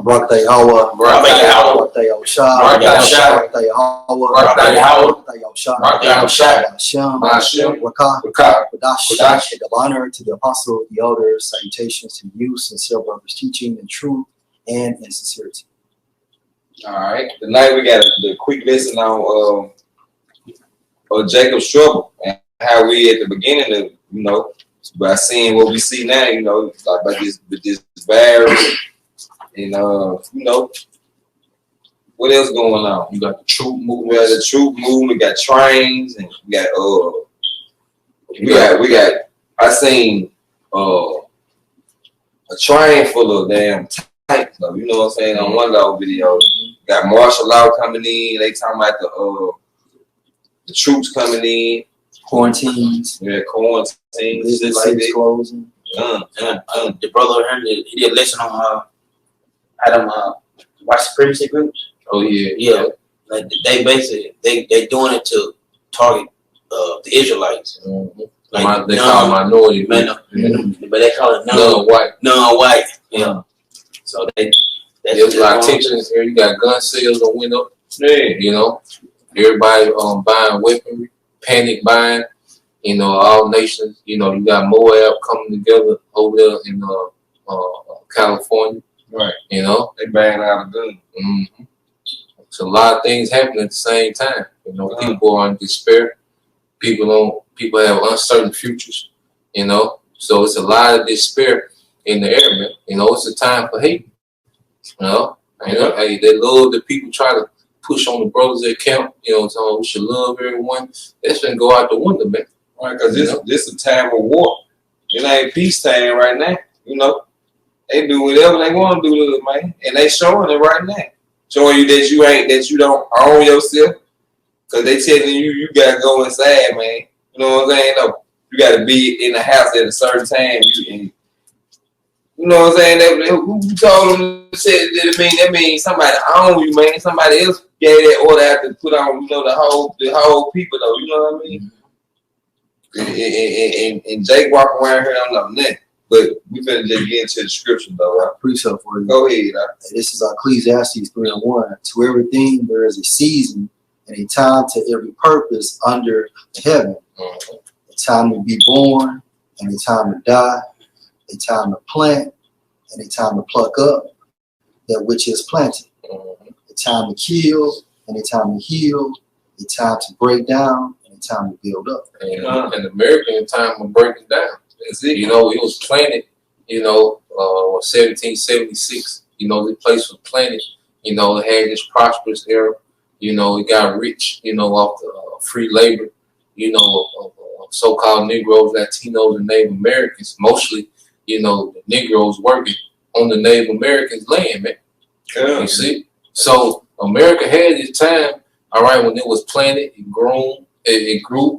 Barakatah Yahweh, Barakatah Yahushua, Barakatah Yahweh, Barakatah Yahushua, Hashem, Rakah, Wadash, and honor to the apostle, the elders, salutations to you, sincere brothers, teaching in truth and in sincerity. All right. Tonight we got the quick lesson on Jacob's trouble and how we at the beginning of, by seeing what we see now, like by this virus and what else going on? You got the troop movement. We got the troop movement. We got trains, and we got. I seen a train full of damn tanks, though. You know what I'm saying? On one of those videos, got martial law coming in. They talking about the troops coming in. Quarantines. Yeah, quarantines. Businesses closing. The brother heard it. He did a lesson on white supremacy groups. Oh yeah, yeah. Like they basically they doing it to target the Israelites. Mm-hmm. Like they call minority, but they call it non-white. Yeah. So there's a lot of tensions here. You got gun sales on window. Yeah. Everybody buying weaponry, panic buying. All nations. You got Moab coming together over there in California. Right. They buying out of guns. Mm-hmm. So a lot of things happen at the same time. People are in despair. People have uncertain futures. So it's a lot of despair in the air, man. It's a time for hate. Hey, they love that people try to push on the brothers at camp. So we should love everyone. That's gonna go out the window, man. Right, because this is a time of war. It ain't peacetime right now. They do whatever they want to do to it, man, and they showing it right now. Showing you that you don't own yourself, because they telling you gotta go inside, man. You know what I'm saying? No, you gotta be in the house at a certain time. You know what I'm saying? Who told them that means somebody own you, man. Somebody else gave that order out to put on, the whole people though. You know what I mean? And Jake walking around here, I don't know nothing. But we finna just get into the scripture, though. I appreciate it for you. Go ahead. This is Ecclesiastes 3:1. To everything there is a season and a time to every purpose under the heaven. Mm-hmm. A time to be born and a time to die. A time to plant and a time to pluck up that which is planted. Mm-hmm. A time to kill and a time to heal. A time to break down and a time to build up. And America in time of breaking down. It was planted, 1776, the place was planted, it had this prosperous era, it got rich, off the free labor, of so-called Negroes, Latinos, and Native Americans, mostly, the Negroes working on the Native Americans' land, man. Yeah. You see? So America had this time, all right, when it was planted, it grew,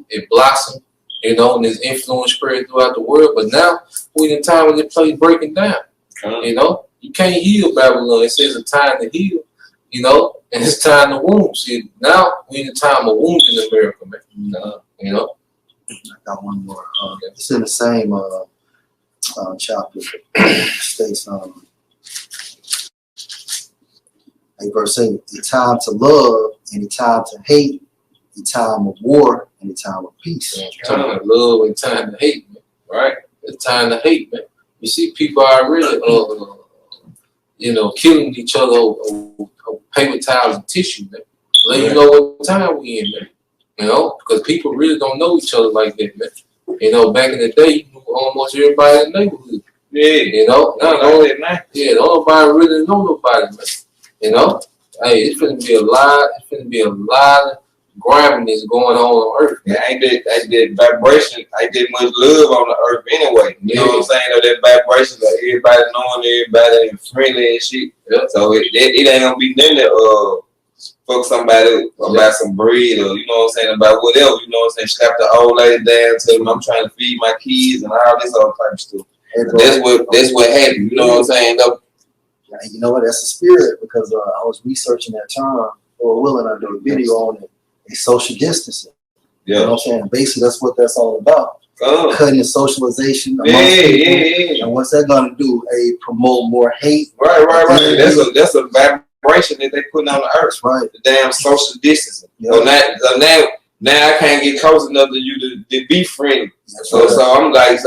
it blossomed. And its influence spread throughout the world. But now we're in a time when the place breaking down. You can't heal Babylon. It says a time to heal, and it's time to wound. See, now we're in a time of wound in America, man. I got one more. It's in the same chapter. It states, like verse 8, a time to love and a time to hate, a time of war and a time of peace. Time to love and time to hate, man. Right? It's time to hate, man. You see, people are really, killing each other over paper towels and tissue, man. Let you know what time we in, man. Because people really don't know each other like that, man. Back in the day, you knew almost everybody in the neighborhood. Yeah. Nobody really know nobody, man. Hey, it's gonna be a lot of grabbing is going on Earth. Yeah, ain't that vibration, ain't that much love on the Earth anyway. You know what I'm saying? That vibration of everybody knowing everybody and friendly and shit. Yeah. So it ain't gonna be nothing to fuck somebody about some bread or about whatever. Slap the old lady down, tell them I'm trying to feed my kids and all this other type of stuff. Hey, that's what happened. You know what I'm saying? Though. You know what? That's a spirit, because I was researching that term for Willing. I did a video on it. Social distancing. Yeah. You know what I'm saying? Basically, that's what that's all about. cutting socialization Yeah, amongst people. yeah. And what's that gonna do? Promote more hate. Right. That's a vibration that they putting on the earth. Right. The damn social distancing. Yep. So now I can't get close enough to you to be friendly. Right. So I'm like,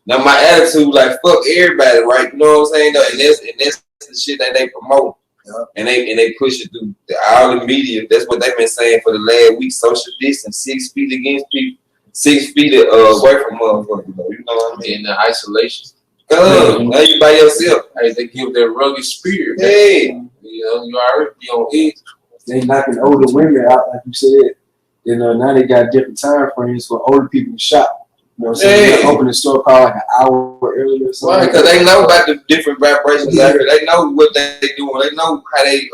now my attitude like fuck everybody, right? You know what I'm saying? And that's the shit that they promote. Yeah. And they push it through all the media. That's what they've been saying for the last week. Social distance, 6 feet against people, 6 feet away from motherfuckers. You know what I mean? In the isolation. Now you by yourself. Hey, they give that rugged spirit. Hey. You know, you already be on edge. They knocking older women out, like you said. You know, now they got different time frames for older people to shop. You know what I'm saying? They open the store probably like an hour earlier or something. Right, because they know about the different vibrations out here. They know what they doing. They know how they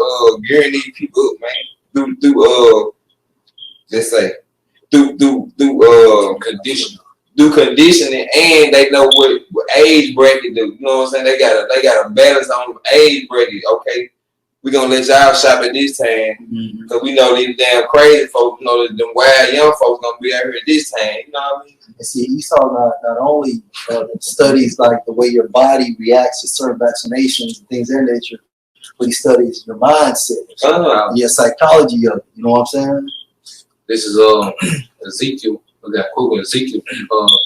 gearing these people up, man. Through let's say through Conditioning. Do conditioning, and they know what age bracket do. You know what I'm saying? They got a balance on age bracket. Okay, we gonna let y'all shop at this time because we know these damn crazy folks. You know them wild young folks gonna be out here at this time. You know what I mean? And see, you saw not only studies like the way your body reacts to certain vaccinations and things of that nature, but he studies your mindset, your psychology of it. You know what I'm saying? This is Ezekiel. We got quote Ezekiel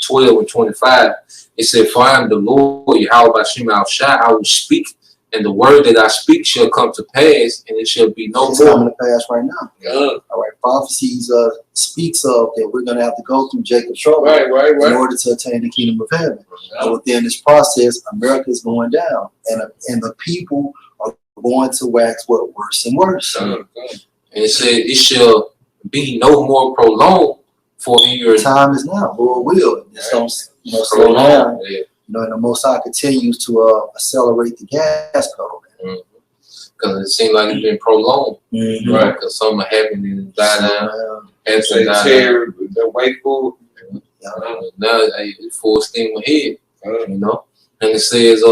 12 and 25. It said, "For I am the Lord, Yahweh Hashem Al Shai. I will speak, and the word that I speak shall come to pass, and it shall be no It's more." coming to pass right now. All right, prophecies speaks of that we're going to have to go through Jacob's trouble in order to attain the kingdom of heaven. And within this process, America is going down, and the people are going to wax worse and worse. And it said, "It shall be no more prolonged, for in your time is now, Lord will. Just don't slow down. Yeah. You know, and the Most High continues to accelerate the gas pedal. Because it seems like it's been prolonged, right? Because something happened and died down, and so the way forward. Now it's full steam ahead, you know. And it says,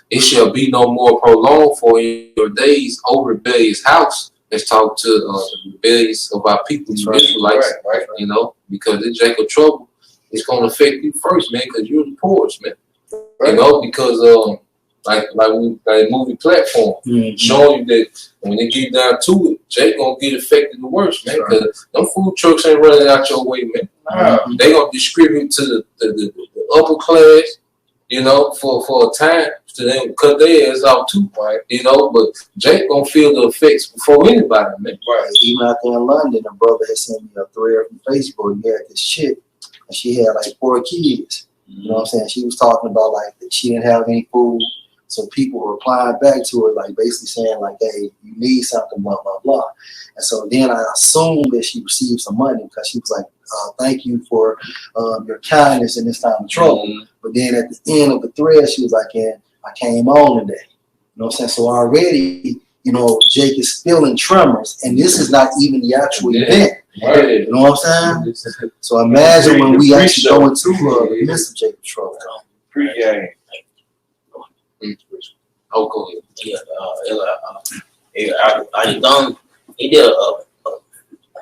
"It shall be no more prolonged, for in your days, O rebellious house." Let's talk to the rebellious of our people, the Israelites, you know, because the Jacob trouble is going to affect you first, man, because you're the poorest, man. You know, because like movie platform showing you that when they get down to it, Jake gonna get affected the worst, man, because them food trucks ain't running out your way, man. They gonna distribute to the upper class, you know, for a time to them cut their ass off too, you know. But Jake gonna feel the effects before anybody, man. Right. Even out there in London, a brother had sent me a thread from Facebook. He had this chick, and she had like 4 kids. You know what I'm saying? She was talking about like that she didn't have any food, so people were replying back to her like basically saying like, "Hey, you need something, blah blah blah." And so then I assumed that she received some money because she was like, "Thank you for your kindness in this time of trouble." But then at the end of the thread, she was like, "And I came on today." You know what I'm saying? So already, you know, Jake is feeling tremors, and this is not even the actual event. You know what I'm saying? So imagine when we actually go into the midst of Jacob's trouble. Pre-game. Oh, go ahead. He did a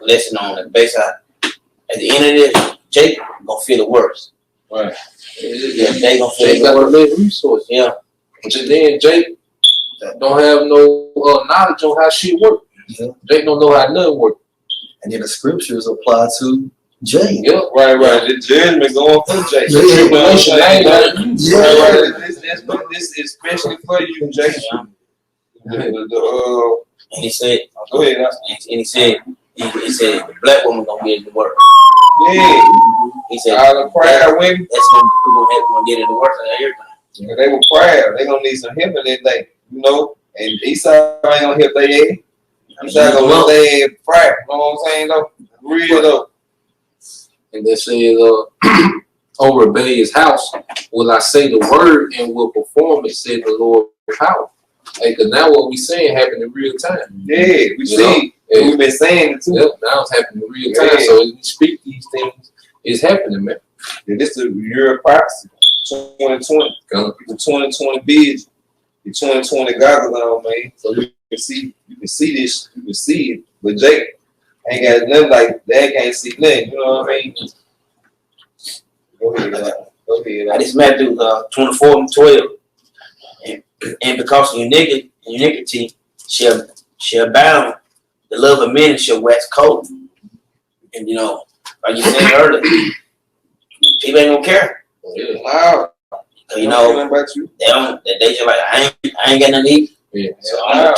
lesson on it. Basically, at the end of this, Jake gonna feel the worst. Right. Yeah, they gonna feel Jake the got worst. to live resources. Yeah. But then Jake don't have no knowledge on how shit work. Jake don't know how nothing work. And then the scriptures apply to Jake. Yeah. Right. The judgment going for Jake. This is especially for you, Jake. And he said, go ahead. And he said the black woman gonna get it to work. Yeah. He said all the proud women. That's gonna get it to work and everything. Yeah, they were proud. They gonna need some help in that day, you know. And Esau ain't gonna help their ass. Esau gonna let their ass fry. You know what I'm saying though? Real though. And they said, "O rebellious house, will I say the word and will perform it," said the Lord of power. Hey, cause now what we saying happened in real time. Yeah, we see. We've been saying it too. Yep, now it's happening in real time. So as we speak these things, it's happening, man. Yeah, this is the year of prophecy. 2020. The 2020 vision. The 2020 goggles on, man. So you can see this, you can see it. But Jake ain't got nothing like that, can't see nothing, you know what I mean? Go ahead. Go ahead. This Matthew 24:12. And because of iniquity shall bound, the love of many shall wax cold. And like you said earlier, people ain't gonna care. Wow. They don't. They just like I ain't got nothing to eat. Yeah. So I'm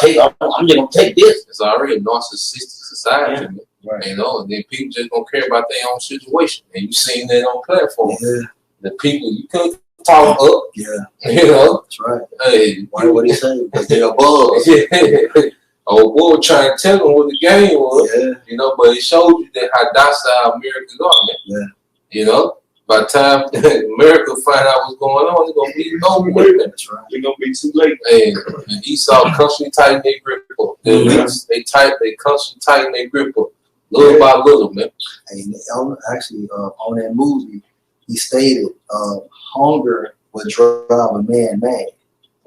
just gonna take this. It's already a narcissistic society, Right. and then people just don't care about their own situation. And you seen that on platform. Yeah. The people you could talk up, Yeah. That's right. Hey, What do you say? Because they're above. Old boy trying to tell them what the game was, but it showed you that how docile Americans are, man. Yeah. By the time America find out what's going on, it's gonna be over with. That's right. It's gonna be too late. And Esau constantly tighten their grip up. The elites, they constantly tighten their grip up, little by little, man. And actually, on that movie, he stated, hunger would drive a man mad.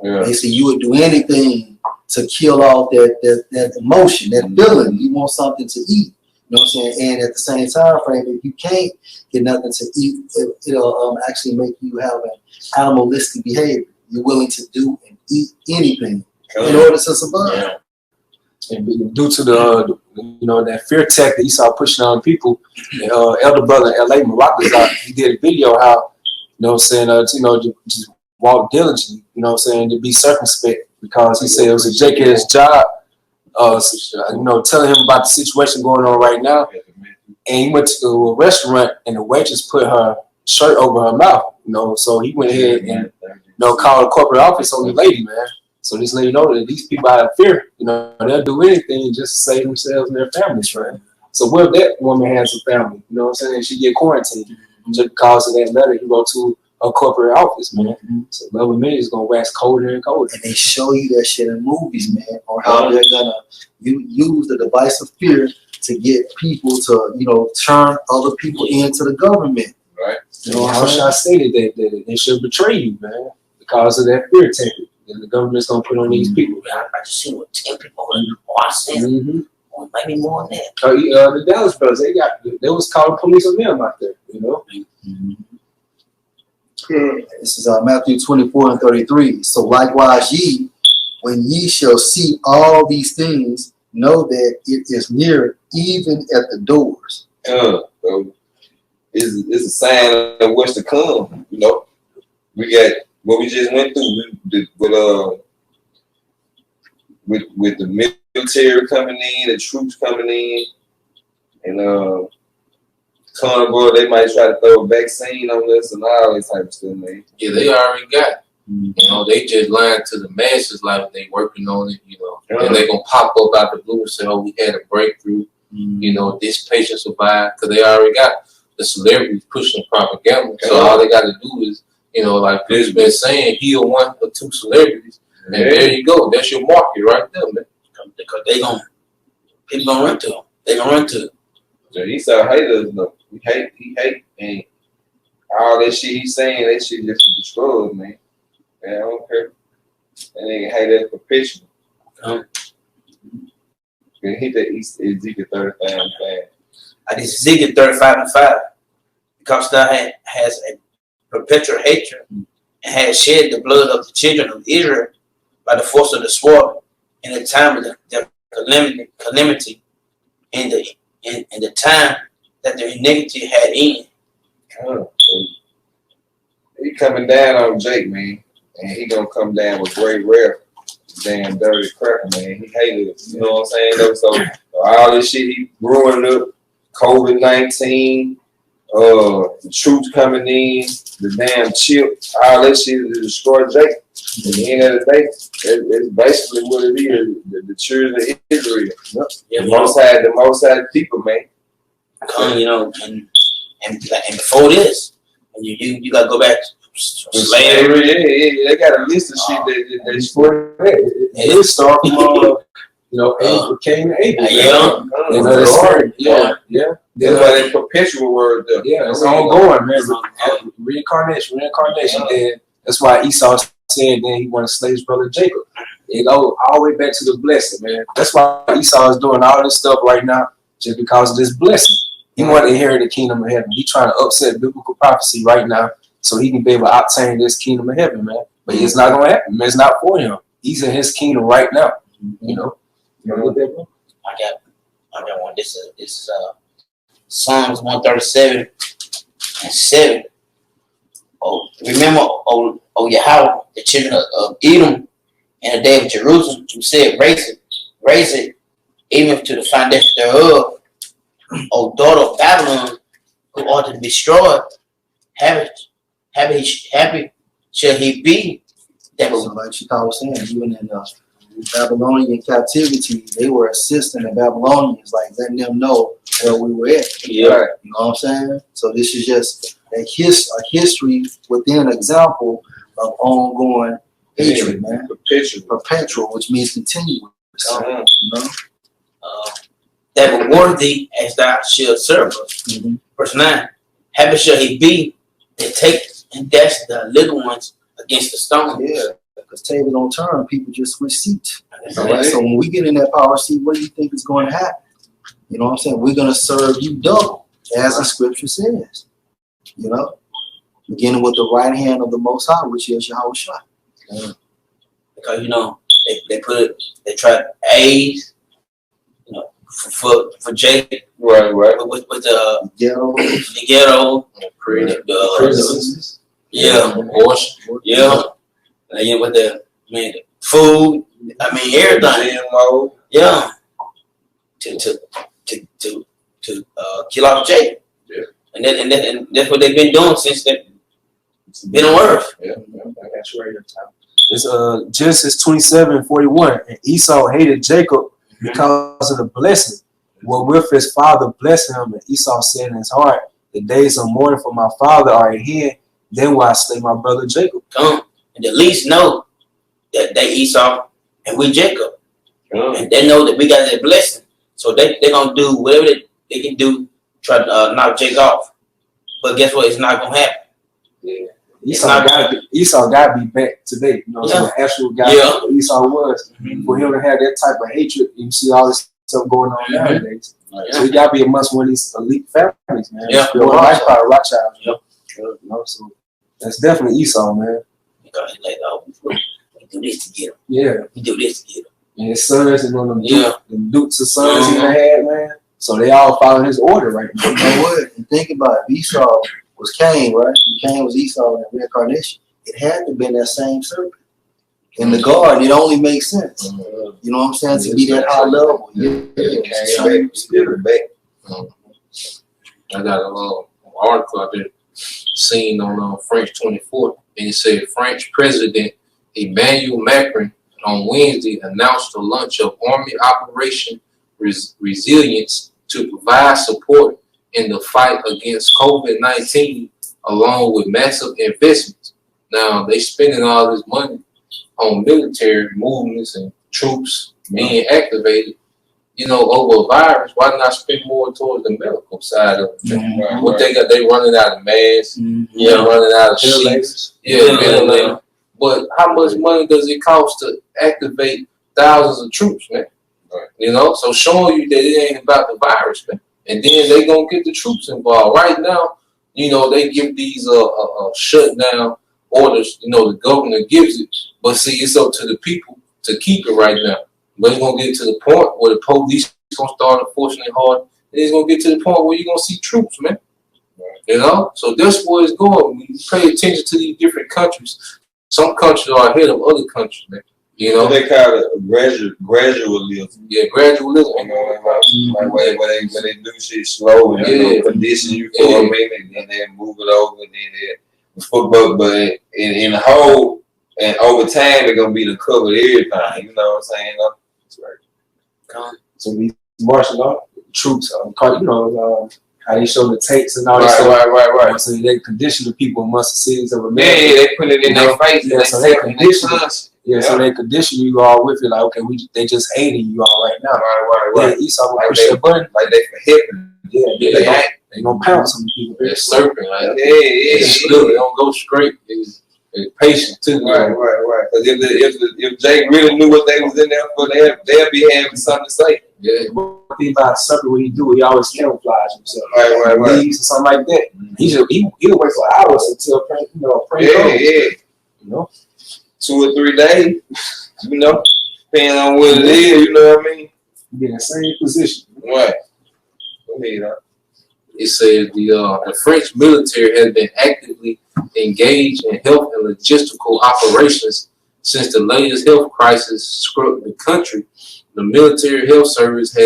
Yeah. They said you would do anything to kill off that emotion, that feeling. You want something to eat. You know what I'm saying? And at the same time frame, if you can't get nothing to eat, it'll actually make you have an animalistic behavior. You're willing to do and eat anything in order to survive. Yeah. And due to the that fear tactic that Esau pushing on people, elder brother L.A. Marakazak, he did a video how just walk diligently, to be circumspect, because he said it was a jackass job, telling him about the situation going on right now. And he went to a restaurant and the waitress put her shirt over her mouth, so he went ahead and called the corporate office on the lady, man. So this lady know that these people out of fear, they'll do anything just to save themselves and their families, right? So what if that woman has a family, she get quarantined just because of that letter he wrote to a corporate office, man. So love of many is gonna wax colder and colder. And they show you that shit in movies, man, on how they're gonna use the device of fear to get people to, turn other people into the government. Right. How should I say that they should betray you, man, because of that fear tactic that the government's gonna put on these people. I just seen what 10 people I seen. Or maybe more than that. The Dallas brothers, they was calling police on them out there, This is Matthew 24:33. So likewise ye, when ye shall see all these things, know that it is near, even at the doors. It's a sign of what's to come. We got what we just went through with the military coming in, the troops coming in, and carnival, they might try to throw a vaccine on us and all this type of stuff, man. Yeah, they already got it. They just lying to the masses like they working on it, and they gonna pop up out the blue and say, oh, we had a breakthrough, this patient survived, because they already got the celebrities pushing propaganda. So all they got to do is, like Chris been saying, heal one or two celebrities, and there you go. That's your market right there, man. Because people gonna run to them. They gonna run to them. So he saw haters, though. He hate, and all that shit he's saying, that shit just to destroy us, man. Man, I don't care. That nigga hate us perpetually. Hit that Ezekiel 35:5. This Ezekiel 35:5. Because thou has a perpetual hatred and has shed the blood of the children of Israel by the force of the sword in the time of the calamity in the time that the iniquity had ended. He coming down on Jake, man, and he gonna come down with great wrath. Damn dirty crap, man. He hated us. You know what I'm saying? Though? So all this shit he brewing up, COVID-19, the troops coming in, the damn chip, all that shit to destroy Jake. At the end of the day, it's basically what it is. The children of Israel. Yeah, the most side people, man. And before this, you gotta go back to slavery. Yeah, they got a list of shit that For that, it start from Abel came to Abel. That's why they perpetual word though. Yeah, it's ongoing, man. Reincarnation. Then that's why Esau said then he wanted to slay his brother Jacob. It go all the way back to the blessing, man. That's why Esau is doing all this stuff right now, just because of this blessing. He want to inherit the kingdom of heaven. He trying to upset biblical prophecy right now so he can be able to obtain this kingdom of heaven, man. But it's not going to happen, man. It's not for him. He's in his kingdom right now, you know. You know what that, bro? I got one. This is Psalms 137:7. Oh, remember, oh Yahweh, the children of Edom, in the day of Jerusalem, who said, raise it, even to the foundation thereof. O daughter of Babylon, who ought to be destroyed, happy shall he be. That So like Chicago was saying, even in Babylonian captivity, they were assisting the Babylonians, like letting them know where we were at. Yeah. You know what I'm saying? So this is just a history within an example of ongoing hatred, man. Perpetual, which means continuous. You know? That were worthy as thou shalt serve us. Verse 9. Happy shall he be that take and dash the little ones against the stone. Yeah, because table don't turn, people just switch seats. Right? So when we get in that power seat, what do you think is going to happen? You know what I'm saying? We're going to serve you double, as the scripture says. You know? Beginning with the right hand of the Most High, which is Yahweh Shai. Because, you know, they tried A's, you know, for Jake. Right. With the ghetto, the prisons, abortion, and with the food, I mean everything, yeah, to kill off Jake, and that's what they've been doing since they've been on earth. Yeah, that's right. It's Genesis 27:41, and Esau hated Jacob because of the blessing. Well, with his father blessing him, and Esau said in his heart, the days of mourning for my father are at hand, then will I slay my brother Jacob. Come, and the least know that they Esau and we Jacob. And they know that we got that blessing. So they're going to do whatever they can do, try to knock Jake off. But guess what? It's not going to happen. Yeah. Esau got to be back today. You know, so the actual guy Esau was. For him to have that type of hatred, you see all this stuff going on nowadays. So he got to be amongst one of these elite families, man. Yeah. Rothschild, you know? So that's definitely Esau, man. Because he's like, oh, we do this to get him. Yeah. We do this to get him. And his sons and one of them dukes of sons he had, man. So they all follow his order right now. You know what? And think about it. Esau was Cain, right? Cain was Esau in the reincarnation. It had to have been that same serpent. In the garden, it only makes sense. You know what I'm saying? To be that high level. I got a article I've been seeing on French 24, and it said French President Emmanuel Macron on Wednesday announced the launch of Army Operation Resilience to provide support in the fight against COVID-19, along with massive investments. Now, they spending all this money on military movements and troops being activated, you know, over a virus. Why not spend more towards the medical side of it? What they got, they running out of masks, running out of sheets. But how much money does it cost to activate thousands of troops, man? You know, so showing you that it ain't about the virus, man. And then they gonna get the troops involved. Right now, you know, they give these shutdown orders. You know, the governor gives it, but see, it's up to the people to keep it right now. But it's gonna get to the point where the police gonna start enforcing it hard, and it's gonna get to the point where you're gonna see troops, man. You know, so that's where it's going. When you pay attention to these different countries, some countries are ahead of other countries, man. You know, they call it gradualism. Yeah, gradualism. You know, like where they do shit slow and they condition you for a minute, and then they move it over, and then but in the whole and over time they're gonna be the covered everything. You know what I'm saying? That's right. So these martial law troops, you know, how they show the tapes and all that stuff. Right. So they condition the people amongst the cities of America. Yeah, they put it in their face. Yeah, so they condition us. Yeah, so they condition you all with it, like, okay, they just hating you all right now. Right. Yeah, Esau will push their button. Like they for helping. Yeah, they gonna pounce on people. They're slurping, like they don't go straight. They're patient too. Right. Because if Jake really knew what they was in there for, they'll be having something to say. Yeah, one thing about something what he do, he always camouflage himself. Right. Leaves or something like that. He'll wait for hours until pray Yeah. You know, 2 or 3 days. You know, depending on what it is. You know what I mean? be in the same position. Right. Go ahead, huh? It says the French military has been actively engaged in health and logistical operations since the latest health crisis struck the country. The military health service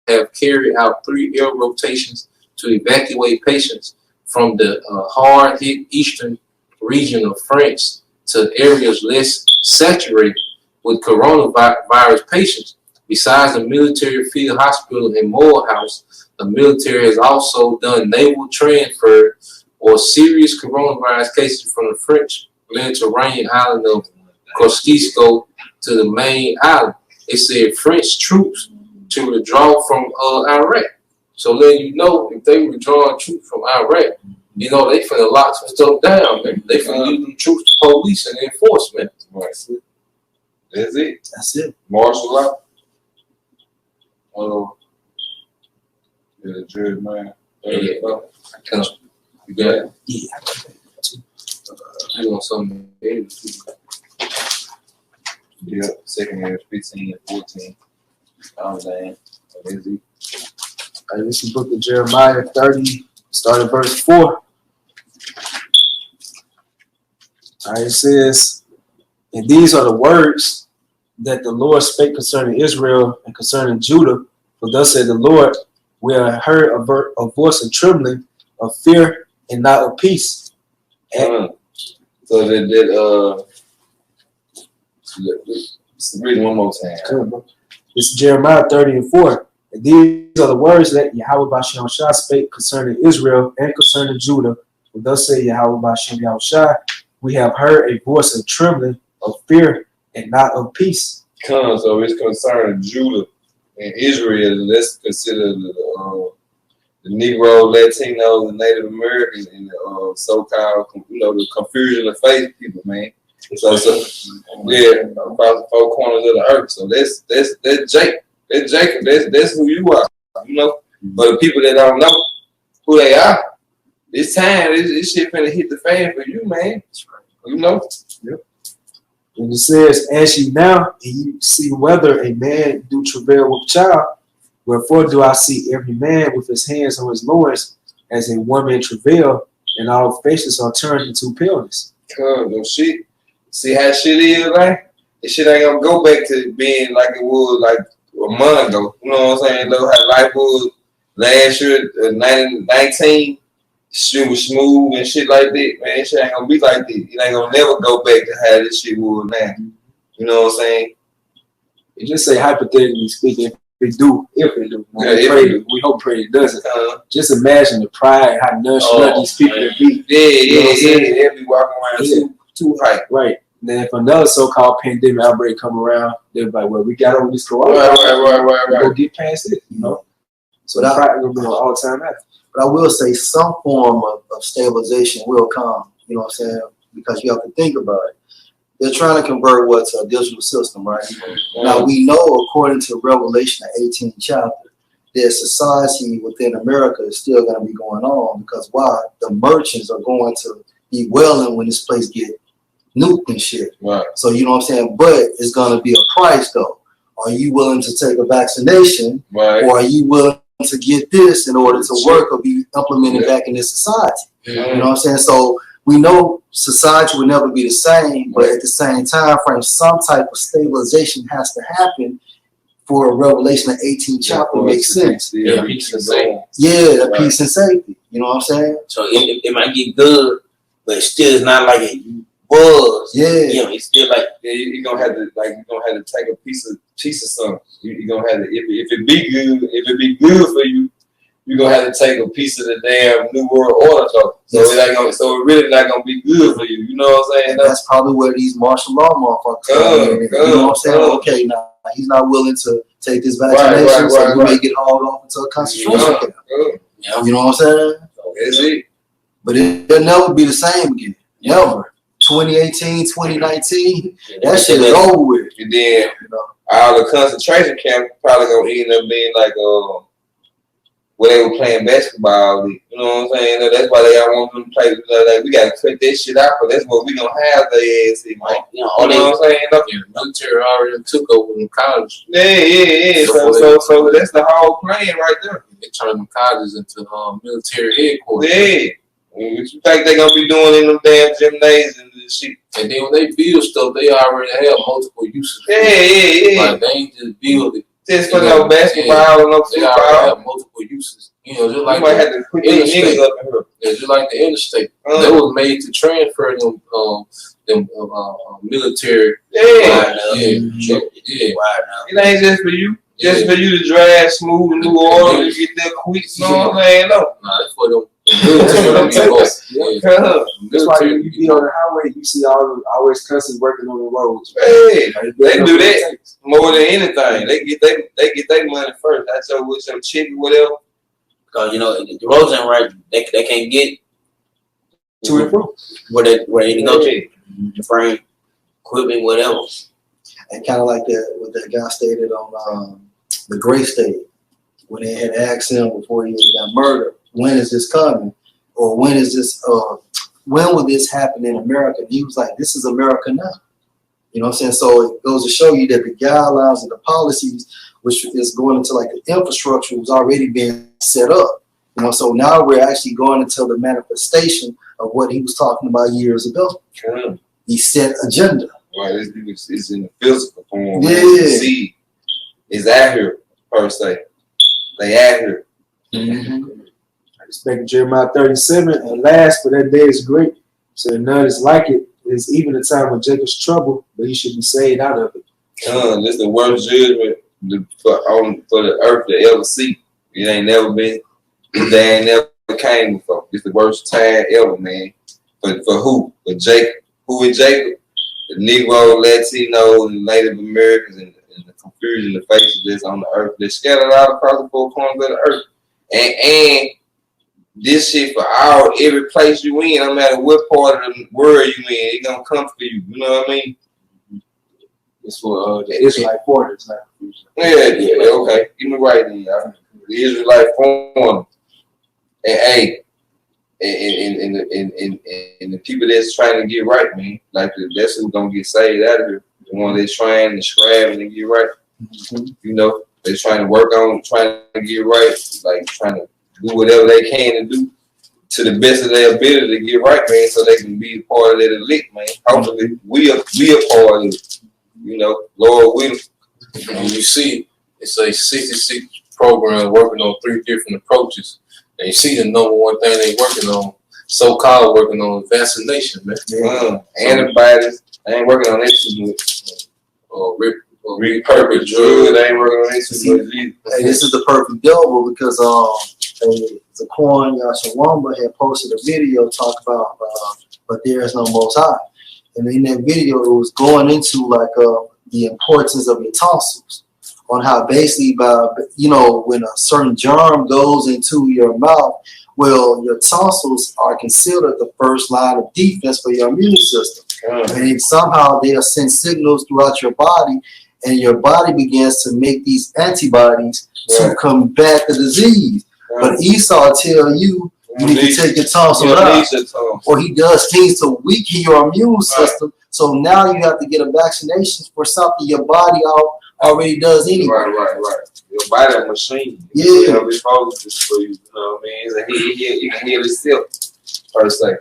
have carried out 3 air rotations to evacuate patients from the hard-hit eastern region of France to areas less saturated with coronavirus patients. Besides the military field hospital and Morehouse, the military has also done naval transfer or serious coronavirus cases from the French Mediterranean island of Kosciuszko to the main island. It said French troops to withdraw from Iraq. So letting you know, if they withdraw troops from Iraq, you know, they finna lock some stuff down, man. They finna use them troops to police and enforcement. That's it. That's it. Martial law. Jeremiah. Yeah. You got it? Yeah. You want something? Yeah, second year, 15 and 14. I'm saying. That's it. This is the book of Jeremiah 30, starting verse 4. All right, it says, and these are the words that the Lord spake concerning Israel and concerning Judah. For thus said the Lord, we have heard a voice of trembling, of fear, and not of peace. So read one more time. This is Jeremiah 30 and 4. And these are the words that Yahweh Bashem Shah spake concerning Israel and concerning Judah. For thus said Yahweh Bashem Shah, we have heard a voice of trembling, of fear, and not of peace. So it's concerning Judah and Israel. Let's consider the Negro, Latinos, and Native Americans, and the so-called, the confusion of faith people, man. So yeah, across the 4 corners of the earth. So that's Jake. That's Jacob. That's who you are, you know. But the people that don't know who they are, this time, this shit finna hit the fan for you, man. You know. Yep. And it says, as ye now, and you see whether a man do travail with child, wherefore do I see every man with his hands on his loins, as a woman travail, and all faces are turned into paleness. Shit. See how shit is, man? This shit ain't gonna go back to being like it was like a month ago. You know what I'm saying? Though how life was last year, 19, shit was smooth and shit like that. Man, shit ain't gonna be like that. It ain't gonna never go back to how this shit was now. You know what I'm saying? You just say hypothetically speaking, if it do. We hope pray it doesn't. Just imagine the pride, how nonchalant these people would be. They'll be walking around too high. Right. Then if another so-called pandemic outbreak come around, they're like, well, we got over this corona. Right. We'll get past it, you know. So that's probably gonna be an all-time high. But I will say some form of stabilization will come, you know what I'm saying? Because you have to think about it. They're trying to convert what's a digital system, right? Now, we know, according to Revelation, the 18th chapter, that society within America is still going to be going on because why? The merchants are going to be wailing when this place get nuked and shit. Right. So, you know what I'm saying? But it's going to be a price, though. Are you willing to take a vaccination? Right. Or are you willing to get this in order to work or be implemented back in this society? You know what I'm saying? So we know society will never be the same, but at the same time frame, some type of stabilization has to happen for a Revelation of 18 chapter makes sense. Peace and safety. Yeah, peace and safety. You know what I'm saying? So it might get good, but still it's not like it was. Yeah. You know, it's still like you're gonna have to take a piece of something. You're gonna have to if it be good for you, you're gonna have to take a piece of the damn New World Order though. So it really not gonna be good for you. You know what I'm saying? That's probably where these martial law motherfuckers come in. You know what I'm saying? Okay, now he's not willing to take this vaccination, so you may get hauled off into a concentration camp. You know what I'm saying? That's it. But it'll never be the same again. Never. 2018, 2019, that shit is over with. And then all the concentration camps probably gonna end up being like where they were playing basketball. You know what I'm saying? That's why they all want them to play. Like we gotta cut that shit out, but that's what we gonna have their ass in, man. You know what I'm saying? Yeah, the military already took over in college. Yeah. So that's the whole plan right there. They turned them colleges into military headquarters. Yeah. What you think they gonna be doing in them damn gymnasiums and shit? And then when they build stuff, they already have multiple uses. Yeah. Like they ain't just build it. Just for no basketball or no football. They already have multiple uses. You know, just like you might have to put these niggas up in here. Yeah, just like the interstate. They was made to transfer them military. Yeah. It ain't just for you. Just for you to drive smooth in New Orleans and get there quick. You know what I'm saying? No. Nah, that's for them. That's why when you be on the highway, you see always constantly working on the roads. Hey, they do that more than anything. They get their money first. That's with some chicken, whatever. Because the roads ain't right, they can't get to improve where they need to go to. The frame, equipment, whatever. And kind of like that, what that guy stated on the Gray State, when they had asked him before he got murdered, when is this coming? Or when is this, when will this happen in America? And he was like, this is America now. You know what I'm saying? So it goes to show you that the guidelines and the policies, which is going into like the infrastructure, was already being set up. So now we're actually going into the manifestation of what he was talking about years ago. He set agenda. Right, it's in the physical form. Yeah. See, it's out here, per se. They out here. I respect Jeremiah 37, and last, for that day is great. So none is like it. It's even a time of Jacob's trouble, but he should be saved out of it. This is the worst judgment for the earth to ever see. It ain't never been. They ain't never came before. It's the worst time ever, man. But for who? For Jacob. Who is Jacob? The Negro, Latino, and Native Americans, and the confusion, the faces that's on the earth. They're scattered out across the four corners of the earth. And this shit for every place you in, no matter what part of the world you in, it gonna come for you. You know what I mean? It's for the Israelite foreigners, not confusion. Yeah, okay. Give me right then, y'all. The Israelite foreigners. And hey, and the people that's trying to get right, man, like that's who's gonna get saved out of here. The one that's trying and striving to get right. They're trying to work on trying to get right, like trying to do whatever they can to do to the best of their ability to get right, man, so they can be a part of that elite, man. Hopefully we are part of it. Lord willing. And you see, it's a 66 program working on 3 different approaches. And you see the number one thing they working on, so-called working on, vaccination, man. Antibodies, they ain't working on that too much. Repurpose drugs, they ain't working on that too much either. Hey, this is the perfect double because Zaquan Yashawamba had posted a video talking about but there is no Most High. And in that video, it was going into like the importance of your tonsils, on how basically when a certain germ goes into your mouth, well, your tonsils are considered the first line of defense for your immune system. And somehow they'll send signals throughout your body, and your body begins to make these antibodies to combat the disease. But Esau tell you need to take your tonsils out, or he does things to weaken your immune system. So now you have to get a vaccination for something your body already does anyway. Right. Your body a machine. Yeah. It's supposed to for you. You know what I mean? It's a you can heal itself, per se.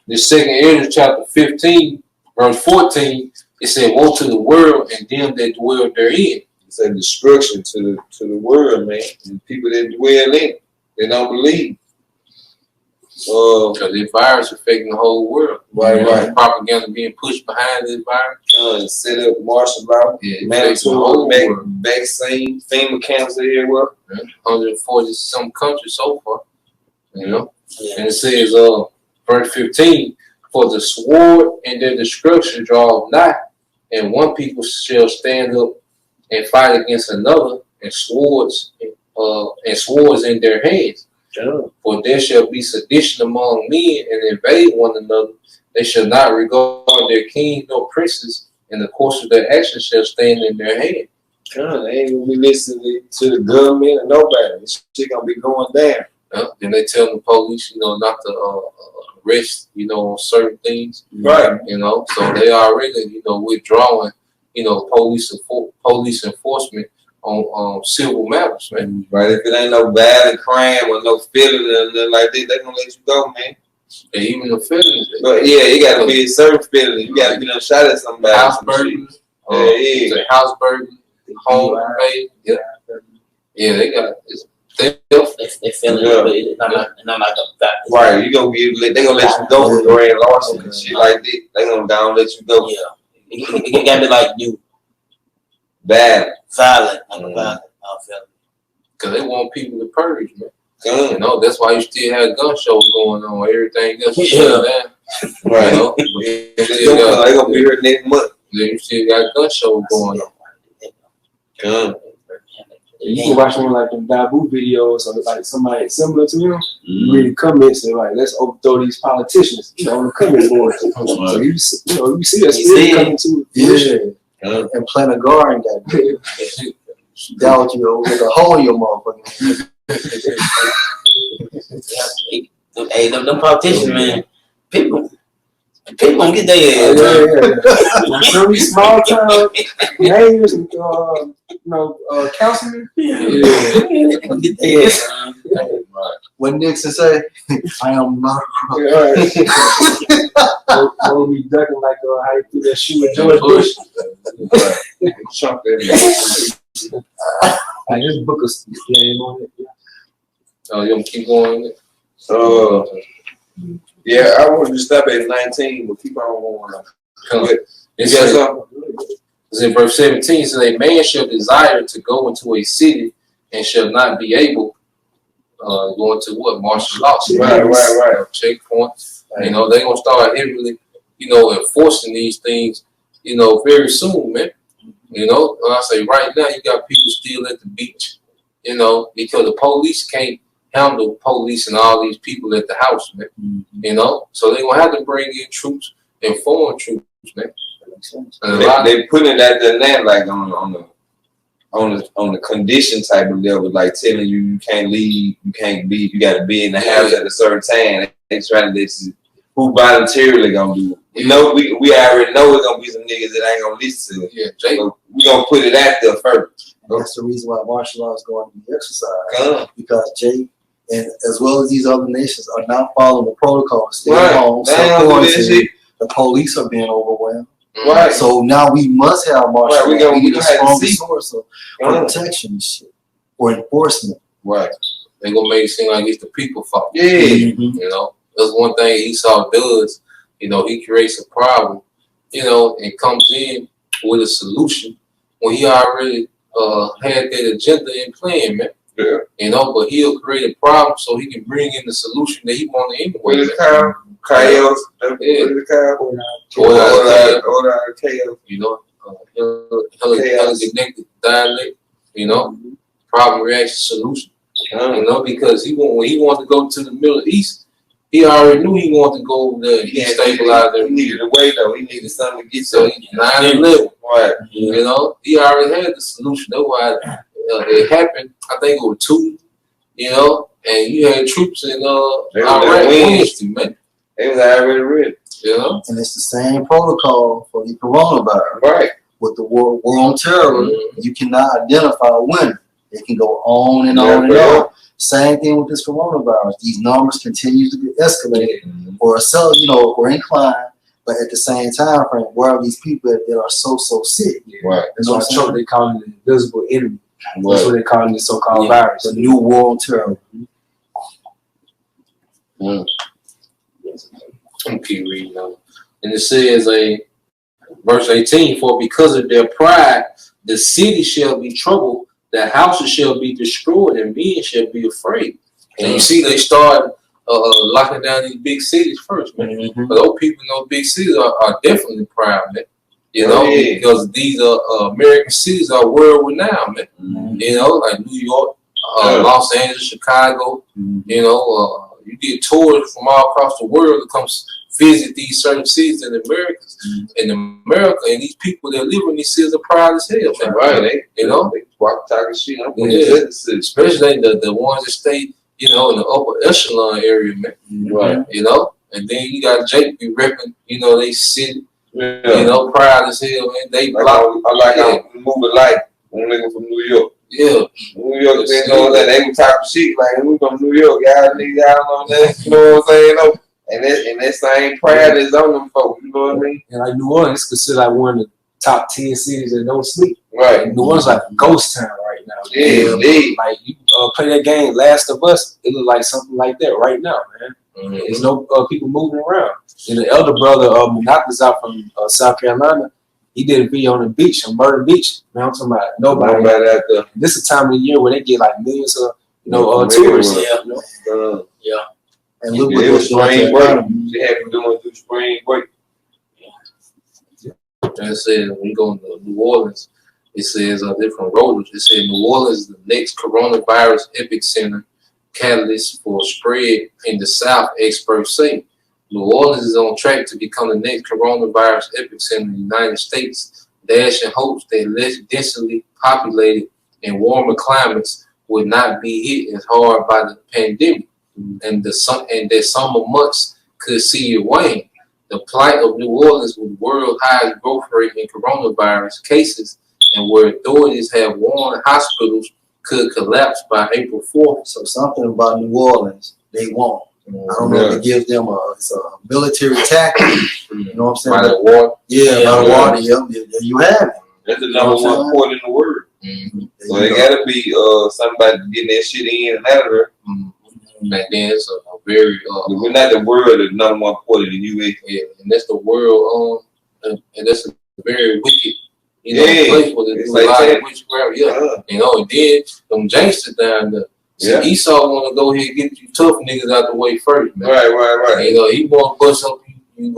This second Ezra chapter 15, verse 14, it said, woe to the world and them that dwell therein. It's a destruction to the world, man. And people that dwell in it, they don't believe. Because this virus affecting the whole world. Right. Propaganda being pushed behind this virus. Set up martial law, mandatory vaccine, FEMA camps everywhere. 140 some countries so far. And it says, verse 15, for the sword and their destruction draw nigh, and one people shall stand up and fight against another, and swords in their hands. Sure. For there shall be sedition among men, and invade one another. They shall not regard their kings nor princes, and the course of their actions shall stand in their hand. God, they ain't gonna be listening to the government or nobody. This shit gonna be going down. Then they tell the police, not to arrest, on certain things. Right. So they already, withdrawing, police enforcement on civil matters, man. Right. If it ain't no violent crime or no felony or nothing like that, they gonna let you go, man. And even the felonies. But yeah, it gotta be a certain felony. You gotta be done shot at somebody. House burglary. House burglary. Home invasion. Yeah, they got it's They feeling it, but it's not like a fact. Right, they gonna let you go for grand larceny and shit like that. They gonna down let you go. Yeah, it gotta be like you Bad. violent, like a violent felony. because they want people to purge, man. That's why you still have gun shows going on. Everything else is shut down. Right. They gonna be here next month. Then you still got gun shows going on. You can watch one like them Dabu videos or like somebody similar to him. You read the comments and like, let's overthrow these politicians, on the comment board. So you see that spirit coming to fruition. And plant a garden that doubt you with a hole in your motherfucker. Hey, them politicians, man, people gonna get their ass. I'm sure these small town mayors and councilmen. Get their ass. What Nixon say? I am not. Or we ducking like how you threw that shoe at George Bush. Chunk that. Like this book is game on it. Oh, you gonna keep going? Yeah, I wanted to stop at 19, but keep on going. It's in verse 17, so a man shall desire to go into a city and shall not be able, going to what? Martial law. Right. Checkpoints. They're going to start heavily, enforcing these things, very soon, man. I say right now, you got people still at the beach, because the police can't handle police and all these people at the house, man. So they're going to have to bring in troops and foreign troops, man. They putting it at the net like on the condition type of level, like telling you can't leave, you can't be, you got to be in the house at a certain time. They trying to let you who voluntarily gonna do it. We already know it's gonna be some niggas that ain't gonna listen to it. Yeah, Jake. So we gonna put it out there first. That's the reason why martial law is going to be exercised. Because Jake, and as well as these other nations, are not following the protocol. Stay home, quarantine. The police are being overwhelmed. Right. So now we must have martial law. We need a strong see. source of protection and shit, or enforcement. Right. They're going to make it seem like it's the people fault. Yeah. That's one thing Esau does. He creates a problem, and comes in with a solution when he already had that agenda in plan, man. Yeah. But he'll create a problem so he can bring in the solution that he wanted anyway. With his coyotes. With the coyotes. Or chaos. Connected dialect, problem, reaction, solution. Because when he wanted to go to the Middle East, he already knew he wanted to go over there and destabilize He needed a way though. He needed something to get so 9/11. Right. He already had the solution. That's why it happened. I think it was 2. And you had troops in Iraq, Wednesday, man. They was already ready. And it's the same protocol for the coronavirus. Right. With the war on terror, you cannot identify a winner. It can go on and on and on. Same thing with this coronavirus. These numbers continue to be escalated or incline, but at the same time frame, where are these people that are so sick? Right. That's what they call it the invisible enemy. That's what they call it the so-called virus. The new war on terror. I'm keep reading on. And it says, verse 18, for because of their pride, the city shall be troubled, the houses shall be destroyed, and men shall be afraid. And you see, they start locking down these big cities first, man. But those people in those big cities are definitely proud, man. You know, because these American cities are world renowned, man. You know, like New York, Los Angeles, Chicago. You know, you get tours from all across the world that comes visit these certain cities in America. In America, and these people that live in these cities are proud as hell, man. Right, you know, they walk talking shit. Especially the ones that stay, you know, in the upper echelon area, man. Right. You know, and then you got Jake be repping, you know, they city. You know, proud as hell, man. They block. I like moving life. One nigga from New York. Yeah. New York, they know that they were talking shit like we from New York, y'all niggas out on that. You know what I'm saying? No. And that same pride is on them folks. You know what I mean? And like New Orleans is considered like one of the top 10 cities that don't sleep. Right. And New Orleans like a ghost town right now. Yeah, indeed. Like you play that game, Last of Us, it look like something like that right now, man. There's no people moving around. And the elder brother of Monopoly's out from South Carolina. He did a video on the beach, on Murder Beach. Man, I'm talking about nobody out there. This is a time of the year where they get like millions of tourists. Yeah. And look it was spring break. They had been doing through spring break. And it said when you go to New Orleans, it says different rollers. It said New Orleans is the next coronavirus epicenter catalyst for spread in the South, experts say. New Orleans is on track to become the next coronavirus epicenter in the United States, dashing hopes that less densely populated and warmer climates would not be hit as hard by the pandemic, and that summer months could see it wane. The plight of New Orleans with the world's highest growth rate in coronavirus cases, and where authorities have warned hospitals could collapse by April 4th. So something about New Orleans, they won't. I don't know if it gives them a military tactic. You know what I'm saying? By the water. Yeah, by the water. Yeah, you have it. That's the number one port in the world. So they gotta be somebody getting that shit in and out of there. And then it's a very we're not the world, the number one port in the U.S. Yeah, and that's the world and that's a very wicked, you know, place where they do a lot of witchcraft. You know, and then them gangsters down there. See, Esau want to go ahead and get you tough niggas out the way first, man. Right. You know, he want to bust up you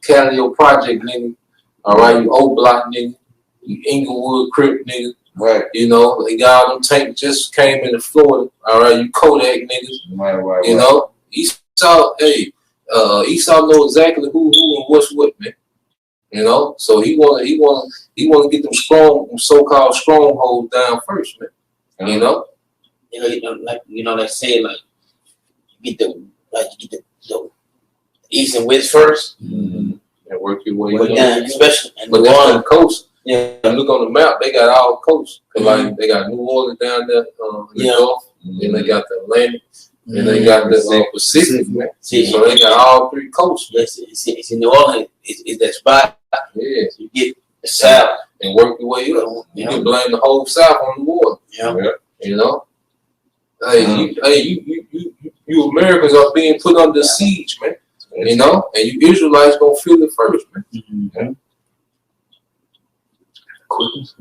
Calio Project nigga. All right, you O Block nigga, you Inglewood Crip nigga. Right. You know, they got all them tanks just came into Florida. All right, you Kodak niggas. Right. You know, Esau, Esau know exactly who and what's what, man. You know, so he want to get them so-called strongholds down first, man. You know, they say like you get the east and west first, and work your way down, especially in but New that's on Orleans. the coast. Yeah, look on the map. They got all the coast. Like they got New Orleans down there, the Gulf. Then they got the Atlantic. Then they got the Pacific. Man. So they got all three coasts. Yes, it's in New Orleans. It's that spot. Yeah, you get the South and work your way up. You can blame the whole South on the water. Yeah. You know. You Americans are being put under siege, man. You know, and you Israelites gonna feel it first, man.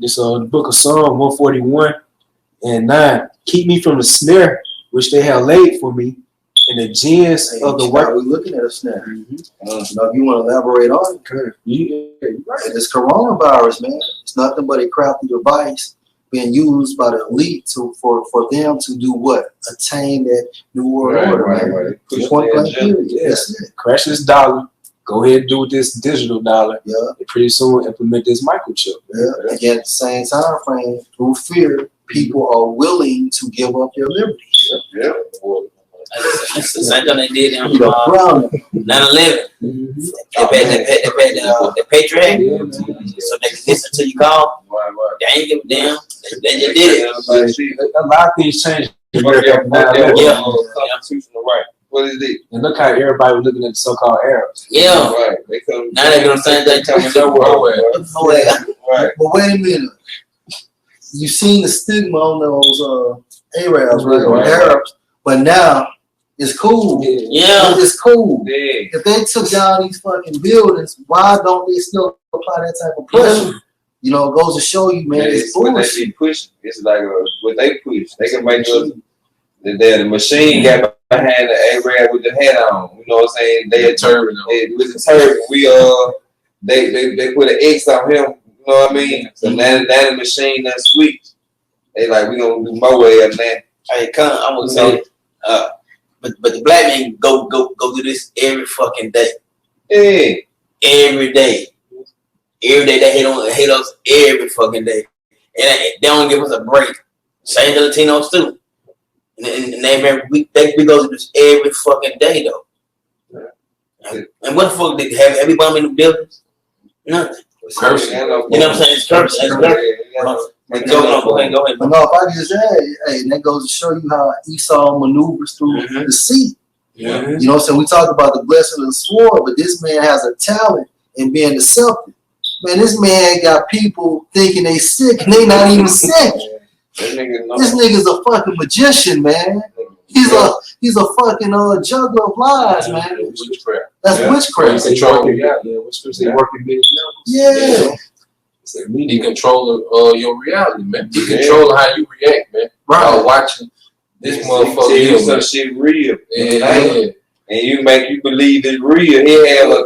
This the book of Psalm 141:9. Keep me from the snare which they have laid for me, and the gins of the work. We're looking at a snare. Now, if you want to elaborate on it, right. This coronavirus, man, it's nothing but a crafty device being used by the elite for them to do what? Attain that new world order, man. Point blank period. Yes. Crash this dollar. Go ahead and do with this digital dollar. Yeah. And pretty soon implement this microchip. Yeah. Again, at the same time frame, through fear, people are willing to give up their liberty. Yeah. That's the same thing they did in 9/11. 9/11. They paid the Patriot, so they can listen to you call. They ain't give a damn. They just did it. A lot of things changed. Constitutional right. What is it? And look how everybody was looking at the so-called Arabs. Yeah. Right. They come. Now they're doing the same thing. Right. But wait a minute. You've seen the stigma on those Arabs, right? Arabs, but now it's cool. Yeah. It's cool. Yeah. If they took down these fucking buildings, why don't they still apply that type of pressure? You know, it goes to show you, man, it's what bullshit. they be pushing. It's like what they push. They can make us. The machine got behind the Arab with the hat on. You know what I'm saying? They a turban. With the turban, they put an X on him. You know what I mean? So now the machine that switch. They like, we gonna do more way than that. Hey, come, I'm gonna say, but the black man go do this every fucking day. Yeah. Every day. Every day they hate us every fucking day. And they don't give us a break. Same to Latinos too. And we go through this every fucking day though. Yeah. And what the fuck did have everybody in the buildings? Nothing. Cursing. You know what I'm saying? It's cursing. Go ahead. But no, if I just hey, and that goes to show you how Esau maneuvers through the sea. Yeah. You know what I'm saying? We talked about the blessing of the sword, but this man has a talent in being deceptive. Man, this man got people thinking they sick and they not even sick. This nigga's a fucking magician, man. He's a fucking juggler of lies, man. Witchcraft. That's witchcraft. Yeah. He controlling your reality, man. He controlling how you react, man. Right. Watching this motherfucker here, some shit real. Yeah. And you make you believe it's real.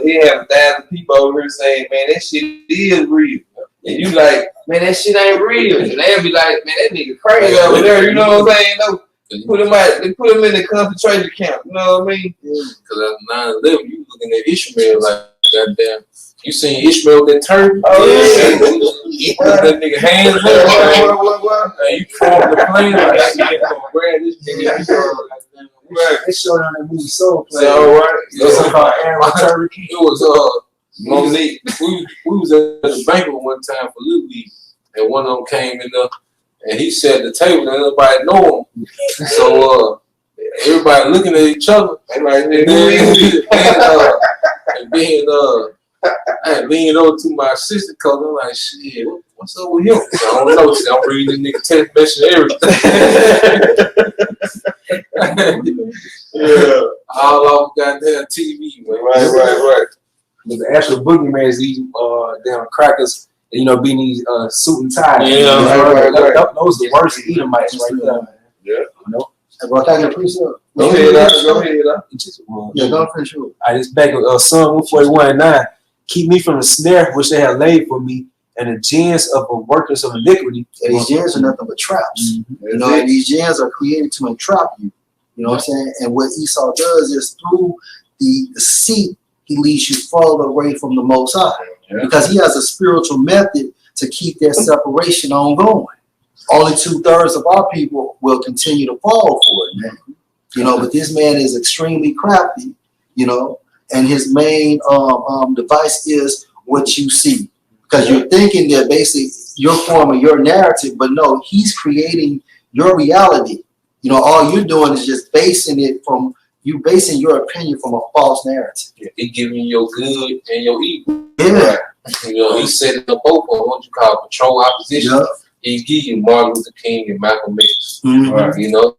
He have 1,000 people over here saying, man, that shit is real. And you like, man, that shit ain't real. And they'll be like, man, that nigga crazy over there. You know what I'm saying? No. They put him in the concentration camp. You know what I mean? Because at 9/11, you looking at Ishmael like, goddamn. You seen Ishmael with that turkey? Oh, yeah. That nigga hands up. What? And you from the plane like that nigga gonna grab this nigga. Right. They showed on that movie Soul Play. So, right. It was Monique. we was at the banquet one time for Little League, and one of them came in there, and he sat at the table, and everybody know him. So everybody looking at each other, And like, and then I leaned over to my sister because I'm like, shit, what's up with him? I don't know. I'm reading this nigga text message and everything. Yeah. All off goddamn TV, man. Right. But the actual boogeyman is these damn crackers, you know, being these suit and tie. Yeah, right. Those are the worst Edomites right there, man. Yeah. You know? Hey, bro, can I get a piece of Go ahead. Yeah, go finish it. This back of Psalm 141:9. Keep me from the snare which they have laid for me, and the gins of the workers of iniquity. And these gins are nothing but traps. You know, and these gins are created to entrap you. You know what I'm saying? And what Esau does is through the deceit, he leads you further away from the Most High. Because he has a spiritual method to keep that separation ongoing. Only 2/3 of our people will continue to fall for it, man. You know, but this man is extremely crafty, you know, and his main device is what you see. Because you're thinking that basically you're forming your narrative, but no, he's creating your reality. You know, all you're doing is just basing your opinion from a false narrative. He giving you your good and your evil. Yeah. You know, he setting up both on what you call control opposition. Yeah. He give you Martin Luther King and Malcolm X. Mm-hmm. You know,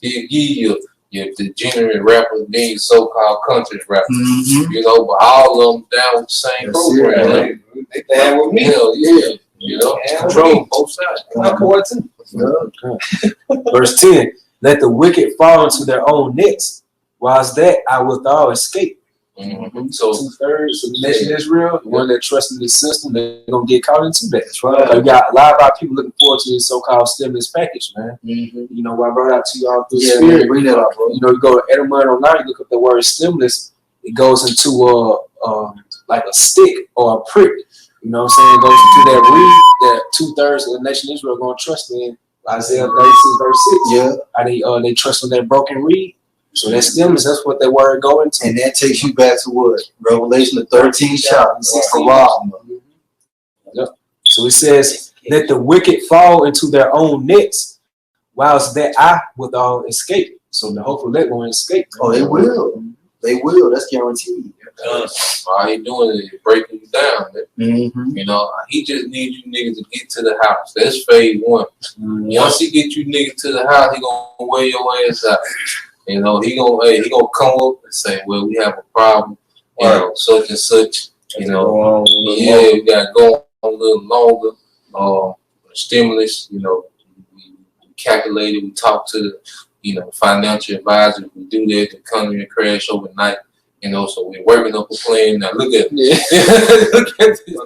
he give you your degenerate rappers, then your so-called country rappers. Mm-hmm. You know, but all of them down with the same program. Right. They down with me. Hell yeah. You know, control both sides. I'm for it too. Verse 10. Let the wicked fall into their own nets, whilst that I withal escape. Mm-hmm. So 2/3 of the nation Israel, the one that trusts in the system, they're gonna get caught into that. That's right. We got a lot of our people looking forward to this so-called stimulus package, man. Mm-hmm. You know, what I brought out to y'all through Yeah, spirit. bring that up, bro. You know, you go to Edelman online, you look up the word stimulus, it goes into like a stick or a prick. You know what I'm saying? It goes into that reed that 2/3 of the nation Israel gonna trust in. Isaiah 36:6. Yeah. They trust in that broken reed. So that stimulus, that's what that word go into. And that takes you back to what? Revelation, the 13th chapter, 16th. Yep. So it says, let the wicked fall into their own nets, whilst that I withal escape. So the hopeful let going escape. Oh, they will. They will. That's guaranteed. all he doing is breaking you down. Mm-hmm. You know, he just needs you niggas to get to the house. That's phase one. Mm-hmm. Once he get you niggas to the house, he gonna wear your ass out. You know, he gonna come up and say, well, we have a problem, you know, such and such, you know. We gotta go on a little longer. Stimulus, you know, we calculated, we talked to the, you know, financial advisors. We do that, the economy crash overnight. You know, so we're working up a plan. Now look at Yeah. look at this.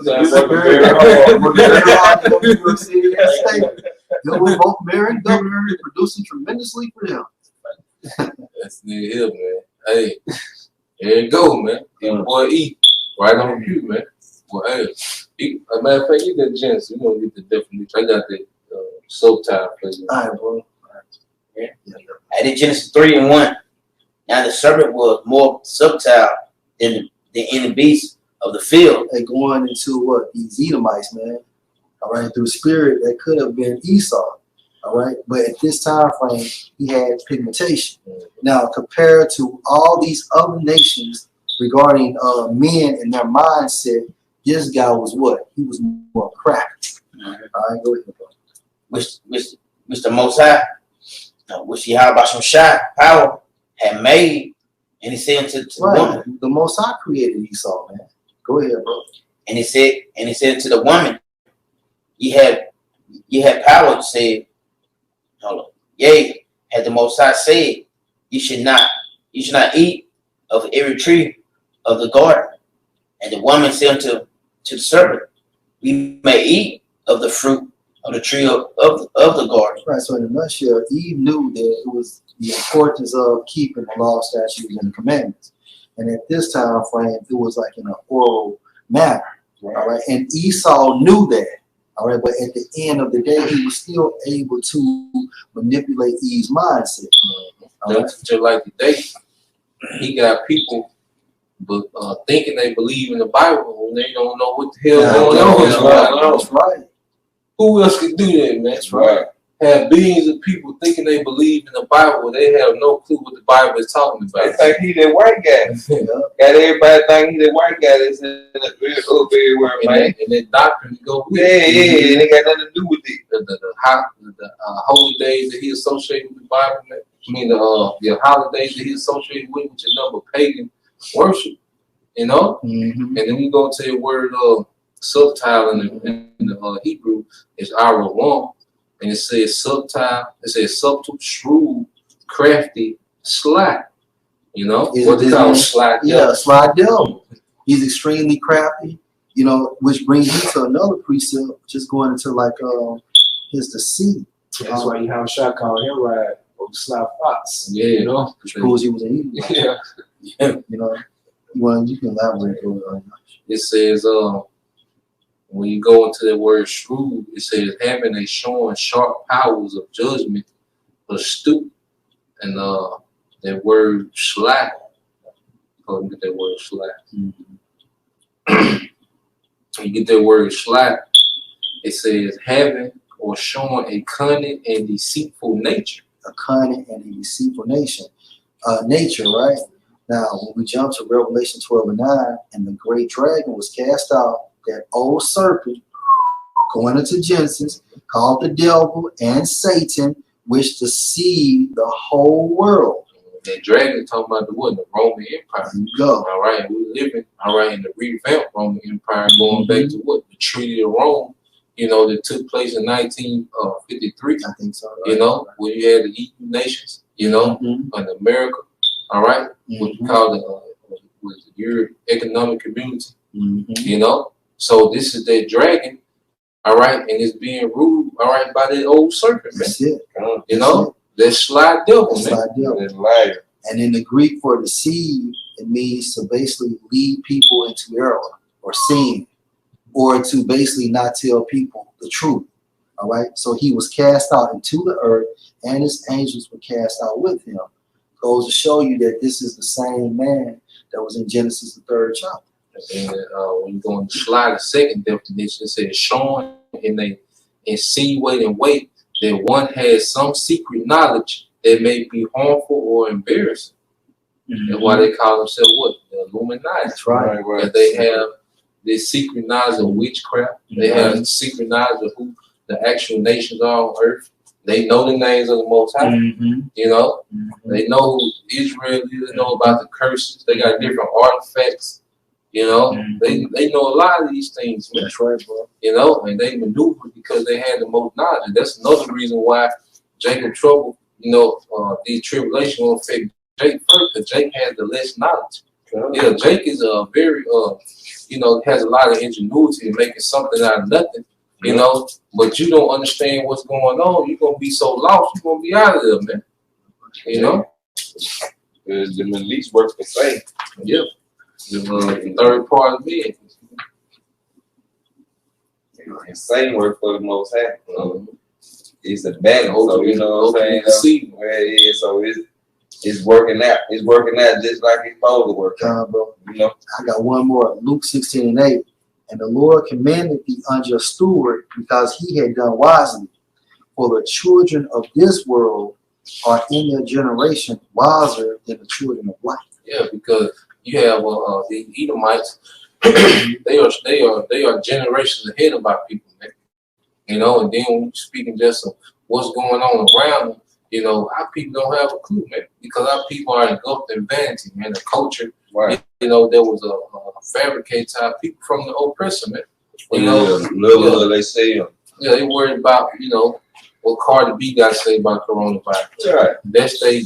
We're both married governor and producing tremendously for them. That's near here, man. Hey, there you go, man. Your boy E. Right on cue, man. Well, hey, as a matter of fact, you got Genesis. We're going to get the definition. I got the subtitle for you. All right, bro. Yeah. I did Genesis 3:1. Now the serpent was more subtle than any beast of the field. They going into what? These Edomites, man. All right, through spirit, that could have been Esau. All right, but at this time frame, he had pigmentation. Now, compared to all these other nations regarding men and their mindset, this guy was what? He was more crafty. All right, go ahead, bro. Which the Most High, which he had about some shy power had made, and he said to the woman. The Most High created Esau, man. Go ahead, bro. And he said to the woman, you had power to say, hold on. Yea, had the Most High said, you should not eat of every tree of the garden. And the woman said to the serpent, we may eat of the fruit of the tree of the garden. Right, so in a nutshell, Eve knew that it was the importance of keeping the law, statutes, and the commandments. And at this time frame, it was like in an oral manner. Right. All right, and Esau knew that. All right, but at the end of the day, he was still able to manipulate Eve's mindset. Just like today, he got people thinking they believe in the Bible when they don't know what the hell going on. That's right. Who else could do that, man? That's right. Have billions of people thinking they believe in the Bible, they have no clue what the Bible is talking about. They think he that white guy. Got everybody think he that white guy that's in the everywhere, man. And that doctrine go with it. And they got nothing to do with it. The holy days that he associated with the Bible, man. I mean, the holidays that he associated with, which is number pagan worship, you know? Mm-hmm. And then we go to the word subtile in the Hebrew is arawam. And it says subtle, shrewd, crafty, sly. You know? What they call sly devil. Yeah, sly devil. He's extremely crafty, you know, which brings me to another precept, just going into like his deceit. That's why you have a shot called him right or Sly Fox. Yeah, you know? Which proves he was an idiot. Yeah. You know, you can elaborate on it. It says when you go into the word shrewd, it says having a showing sharp powers of judgment, astute, and that word sly. Oh, you get that word sly. Mm-hmm. You get that word sly. It says having or showing a cunning and deceitful nature. A cunning and a deceitful nature, right? Now, when we jump to Revelation 12:9, and the great dragon was cast out, that old serpent, going into Genesis, called the devil and Satan, which deceived the whole world. That dragon talking about the what? The Roman Empire. There you go. All right, we're living, all right, in the revamped Roman Empire, going back to what? The Treaty of Rome, you know, that took place in 1953. I think so. Right? You know, where you had the EU nations, you know, and America, all right, what you call the Europe Economic Community, you know. So this is that dragon, all right, and it's being ruled, all right, by that old serpent, man. That's it. You know, that sly devil, man. Sly devil. That liar. And in the Greek for deceive, it means to basically lead people into error or sin, or to basically not tell people the truth. All right. So he was cast out into the earth, and his angels were cast out with him. Goes to show you that this is the same man that was in Genesis, the 3rd chapter. And when you go into sly, the second definition, it says showing in a insinuating way that one has some secret knowledge that may be harmful or embarrassing. That's why they call themselves what? The Illuminati. That's right. Because they have this secret knowledge of witchcraft. They have secret knowledge of who the actual nations are on earth. They know the names of the Most High. You know, they know who Israel is. They know about the curses. They got different artifacts. You know, they know a lot of these things, man. That's right, bro. You know, and they maneuvered because they had the most knowledge. And that's another reason why Jacob trouble, you know, these tribulations will affect Jake first, because Jake had the less knowledge. Yeah, Jake is a very has a lot of ingenuity in making something out of nothing. You know, but you don't understand what's going on. You're gonna be so lost. You're gonna be out of there, man. You know. The at least work for faith. Yeah. The third part of me. And same work for the Most High. It's a battle, so you know what I'm saying. Where it is, so it's working out. It's working out just like it's supposed to work out. Bro. You know. I got one more. Luke 16:8. And the Lord commanded the unjust steward because he had done wisely. For the children of this world are in their generation wiser than the children of light. Yeah, because you have the Edomites. they are generations ahead of our people, man. You know, and then when you're speaking just of what's going on around them, you know, our people don't have a clue, man, because our people are engulfed in vanity, man, the culture. Right. You know, there was a fabricated type people from the oppressor, man. You know, they say. Yeah, they worried about, you know, what Cardi B got to say about coronavirus. Right. That's they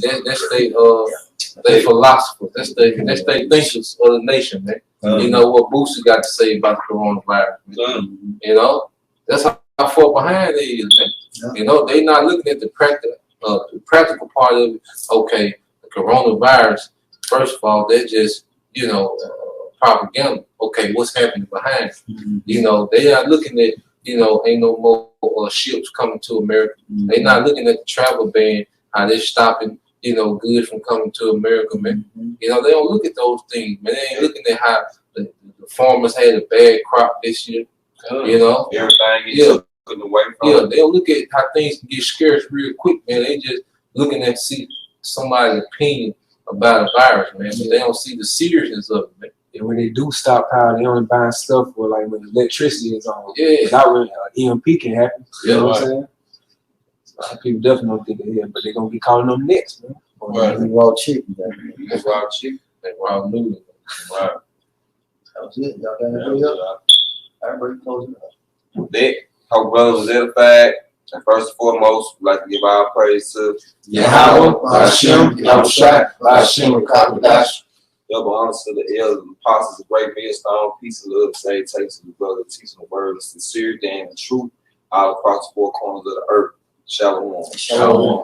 philosophers. That's they thinkers of the nation, man. You know what Boosie got to say about the coronavirus, man. You know, that's how far behind they is, man. Yeah. You know, they not looking at the practical part of it. Okay, the coronavirus. First of all, they're just, you know, propaganda. Okay, what's happening behind? You know, they are looking at, you know, ain't no more ships coming to America. They're not looking at the travel ban, how they're stopping, you know, goods from coming to America, man. You know, they don't look at those things, man. They ain't looking at how the farmers had a bad crop this year. You know, everything gets taken away from. Yeah, they don't look at how things can get scarce real quick, man. They just looking at see somebody's opinion about a virus, man. But they don't see the seriousness of it, man. And when they do stockpile, they only buying stuff for like when electricity is on. Yeah. Not when EMP can happen. You know what I'm Right. saying? A lot of people definitely don't think they're here, but they're gonna be calling them next, man. Right. Raw chicken. That's raw chicken. That's raw noodles. Right. That was it. Y'all got anything else? Everybody closing up. That hope brothers was edified. And first and foremost, we'd like to give our praise to Yahweh, Hashem, Yahushua, Hashem, Kakadash. double honor to the elders and apostles of great millstone, peace and love, salutations to the brother, teaching the word of sincerity and the truth all across the four corners of the earth. Shalom. Shalom.